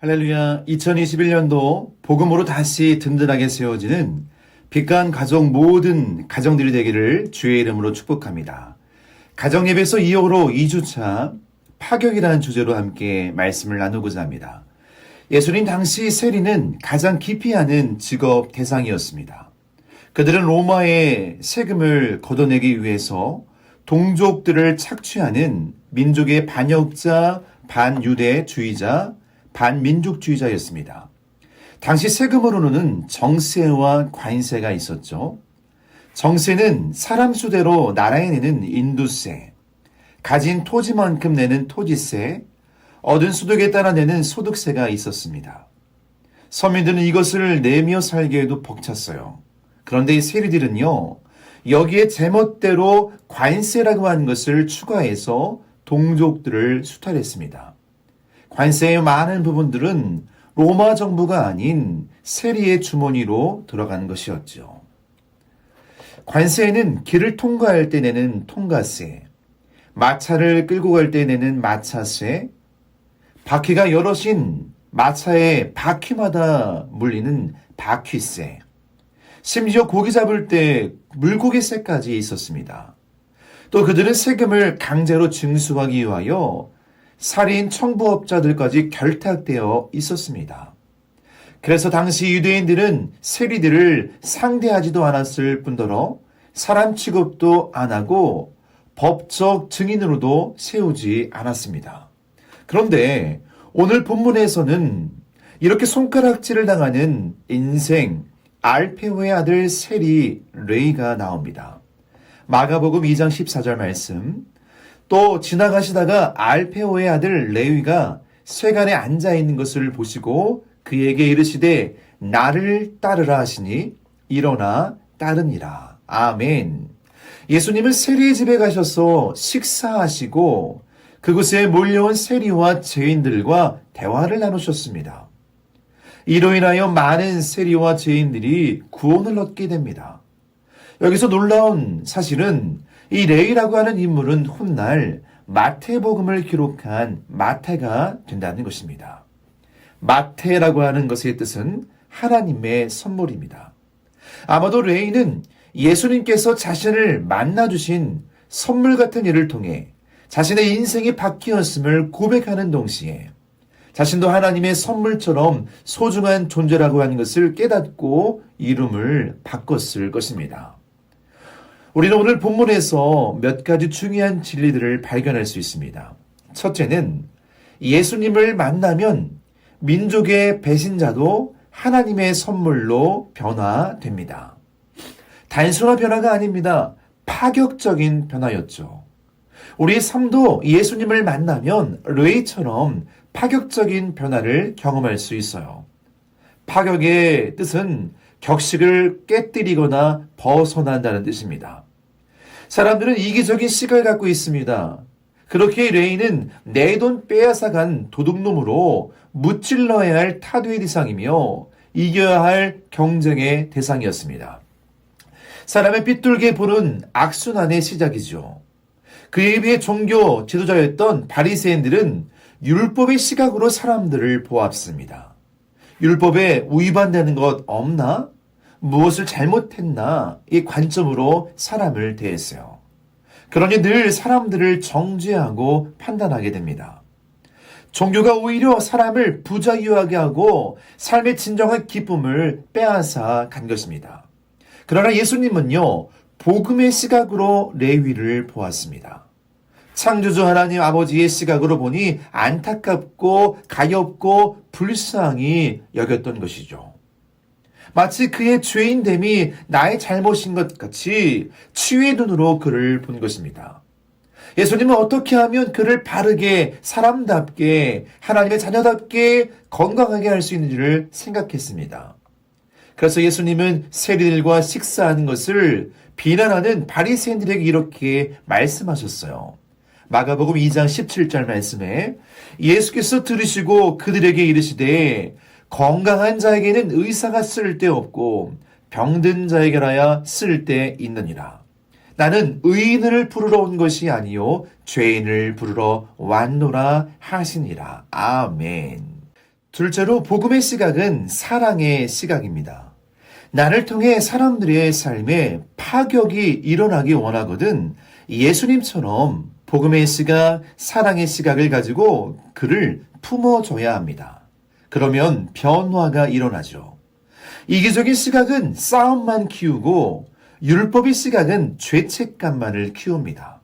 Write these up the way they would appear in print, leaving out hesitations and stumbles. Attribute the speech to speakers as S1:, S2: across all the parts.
S1: 할렐루야. 2021년도 복음으로 다시 든든하게 세워지는 빛간 가족 모든 가정들이 되기를 주의 이름으로 축복합니다. 가정예배에서 2호로 2주차 파격이라는 주제로 함께 말씀을 나누고자 합니다. 예수님 당시 세리는 가장 기피하는 직업 대상이었습니다. 그들은 로마의 세금을 걷어내기 위해서 동족들을 착취하는 민족의 반역자, 반유대주의자, 반민족주의자였습니다. 당시 세금으로는 정세와 관세가 있었죠. 정세는 사람 수대로 나라에 내는 인두세, 가진 토지만큼 내는 토지세, 얻은 소득에 따라 내는 소득세가 있었습니다. 서민들은 이것을 내며 살기에도 벅찼어요. 그런데 이 세리들은요, 여기에 제멋대로 관세라고 하는 것을 추가해서 동족들을 수탈했습니다. 관세의 많은 부분들은 로마 정부가 아닌 세리의 주머니로 들어가는 것이었죠. 관세에는 길을 통과할 때 내는 통과세, 마차를 끌고 갈 때 내는 마차세, 바퀴가 여럿인 마차의 바퀴마다 물리는 바퀴세, 심지어 고기 잡을 때 물고기세까지 있었습니다. 또 그들은 세금을 강제로 징수하기 위하여 살인 청부업자들까지 결탁되어 있었습니다. 그래서 당시 유대인들은 세리들을 상대하지도 않았을 뿐더러 사람 취급도 안 하고 법적 증인으로도 세우지 않았습니다. 그런데 오늘 본문에서는 이렇게 손가락질을 당하는 인생 알페오의 아들 세리 레이가 나옵니다. 마가복음 2장 14절 말씀, 또 지나가시다가 알페오의 아들 레위가 쇠간에 앉아있는 것을 보시고 그에게 이르시되 나를 따르라 하시니 일어나 따르니라. 아멘. 예수님은 세리의 집에 가셔서 식사하시고 그곳에 몰려온 세리와 죄인들과 대화를 나누셨습니다. 이로 인하여 많은 세리와 죄인들이 구원을 얻게 됩니다. 여기서 놀라운 사실은 이 레위라고 하는 인물은 훗날 마태복음을 기록한 마태가 된다는 것입니다. 마태라고 하는 것의 뜻은 하나님의 선물입니다. 아마도 레위는 예수님께서 자신을 만나주신 선물 같은 일을 통해 자신의 인생이 바뀌었음을 고백하는 동시에 자신도 하나님의 선물처럼 소중한 존재라고 하는 것을 깨닫고 이름을 바꿨을 것입니다. 우리는 오늘 본문에서 몇 가지 중요한 진리들을 발견할 수 있습니다. 첫째는 예수님을 만나면 민족의 배신자도 하나님의 선물로 변화됩니다. 단순한 변화가 아닙니다. 파격적인 변화였죠. 우리의 삶도 예수님을 만나면 레이처럼 파격적인 변화를 경험할 수 있어요. 파격의 뜻은 격식을 깨뜨리거나 벗어난다는 뜻입니다. 사람들은 이기적인 시각을 갖고 있습니다. 그렇게 레이는 내 돈 빼앗아간 도둑놈으로 무찔러야 할 타도의 대상이며 이겨야 할 경쟁의 대상이었습니다. 사람의 삐뚤게 보는 악순환의 시작이죠. 그에 비해 종교 지도자였던 바리새인들은 율법의 시각으로 사람들을 보았습니다. 율법에 위반되는 것 없나? 무엇을 잘못했나? 이 관점으로 사람을 대했어요. 그러니 늘 사람들을 정죄하고 판단하게 됩니다. 종교가 오히려 사람을 부자유하게 하고 삶의 진정한 기쁨을 빼앗아 간 것입니다. 그러나 예수님은요, 복음의 시각으로 레위를 보았습니다. 창조주 하나님 아버지의 시각으로 보니 안타깝고 가엾고 불쌍히 여겼던 것이죠. 마치 그의 죄인됨이 나의 잘못인 것 같이 치유의 눈으로 그를 본 것입니다. 예수님은 어떻게 하면 그를 바르게 사람답게 하나님의 자녀답게 건강하게 할 수 있는지를 생각했습니다. 그래서 예수님은 세리들과 식사하는 것을 비난하는 바리새인들에게 이렇게 말씀하셨어요. 마가복음 2장 17절 말씀에 예수께서 들으시고 그들에게 이르시되 건강한 자에게는 의사가 쓸데없고 병든 자에게라야 쓸데있느니라. 나는 의인을 부르러 온 것이 아니요 죄인을 부르러 왔노라 하시니라. 아멘. 둘째로 복음의 시각은 사랑의 시각입니다. 나를 통해 사람들의 삶에 파격이 일어나기 원하거든 예수님처럼 복음의 시각, 사랑의 시각을 가지고 그를 품어줘야 합니다. 그러면 변화가 일어나죠. 이기적인 시각은 싸움만 키우고 율법의 시각은 죄책감만을 키웁니다.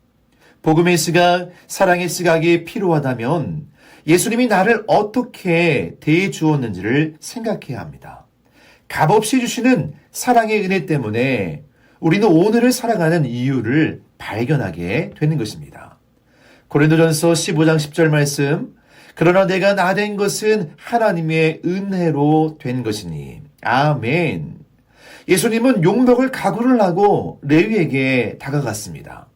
S1: 복음의 시각, 사랑의 시각이 필요하다면 예수님이 나를 어떻게 대해 주었는지를 생각해야 합니다. 값없이 주시는 사랑의 은혜 때문에 우리는 오늘을 살아가는 이유를 발견하게 되는 것입니다. 고린도전서 15장 10절 말씀, 그러나 내가 나된 것은 하나님의 은혜로 된 것이니. 아멘. 예수님은 욕먹을 각오를 하고 레위에게 다가갔습니다.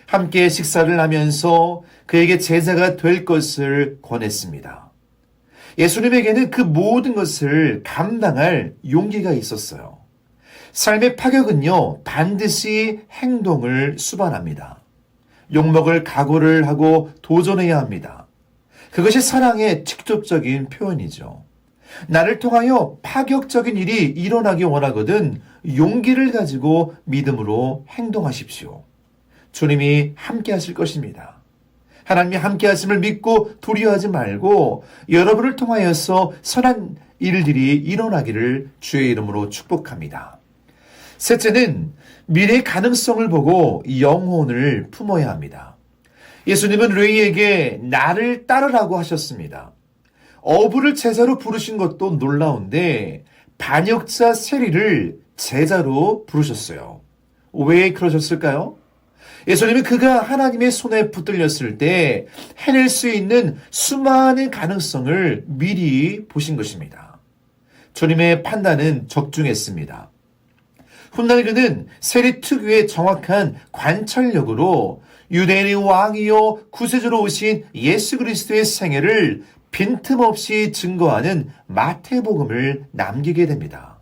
S1: 함께 식사를 하면서 그에게 제자가 될 것을 권했습니다. 예수님에게는 그 모든 것을 감당할 용기가 있었어요. 삶의 파격은요, 반드시 행동을 수반합니다. 욕먹을 각오를 하고 도전해야 합니다. 그것이 사랑의 직접적인 표현이죠. 나를 통하여 파격적인 일이 일어나기 원하거든 용기를 가지고 믿음으로 행동하십시오. 주님이 함께 하실 것입니다. 하나님이 함께 하심을 믿고 두려워하지 말고 여러분을 통하여서 선한 일들이 일어나기를 주의 이름으로 축복합니다. 셋째는 미래의 가능성을 보고 영혼을 품어야 합니다. 예수님은 레위에게 나를 따르라고 하셨습니다. 어부를 제자로 부르신 것도 놀라운데 반역자 세리를 제자로 부르셨어요. 왜 그러셨을까요? 예수님은 그가 하나님의 손에 붙들렸을 때 해낼 수 있는 수많은 가능성을 미리 보신 것입니다. 주님의 판단은 적중했습니다. 훗날 그는 세리 특유의 정확한 관찰력으로 유대인의 왕이요 구세주로 오신 예수 그리스도의 생애를 빈틈없이 증거하는 마태복음을 남기게 됩니다.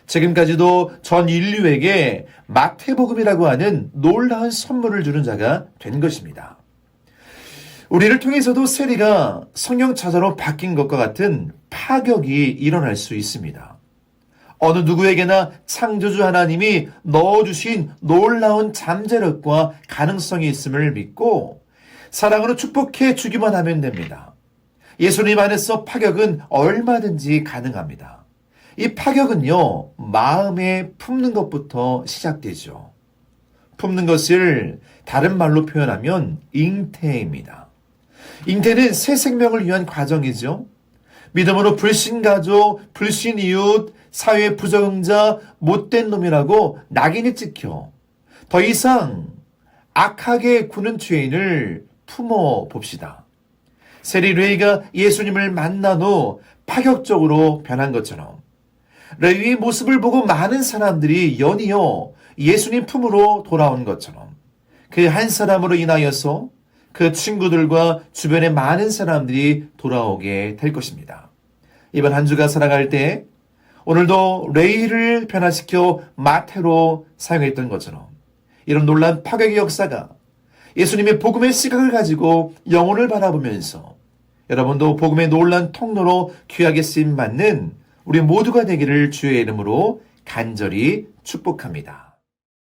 S1: 지금까지도 전 인류에게 마태복음이라고 하는 놀라운 선물을 주는 자가 된 것입니다. 우리를 통해서도 세리가 성령 저자로 바뀐 것과 같은 파격이 일어날 수 있습니다. 어느 누구에게나 창조주 하나님이 넣어주신 놀라운 잠재력과 가능성이 있음을 믿고 사랑으로 축복해 주기만 하면 됩니다. 예수님 안에서 파격은 얼마든지 가능합니다. 이 파격은요, 마음에 품는 것부터 시작되죠. 품는 것을 다른 말로 표현하면 잉태입니다. 잉태는 새 생명을 위한 과정이죠. 믿음으로 불신가족, 불신이웃, 사회 부적응자, 못된 놈이라고 낙인이 찍혀 더 이상 악하게 구는 죄인을 품어 봅시다. 세리 레위가 예수님을 만난 후 파격적으로 변한 것처럼 레위의 모습을 보고 많은 사람들이 연이어 예수님 품으로 돌아온 것처럼 그 한 사람으로 인하여서 그 친구들과 주변의 많은 사람들이 돌아오게 될 것입니다. 이번 한 주가 살아갈 때 오늘도 레위를 변화시켜 마태로 사용했던 것처럼 이런 놀라운 파격의 역사가 예수님의 복음의 시각을 가지고 영혼을 바라보면서 여러분도 복음의 놀라운 통로로 귀하게 쓰임 받는 우리 모두가 되기를 주의 이름으로 간절히 축복합니다.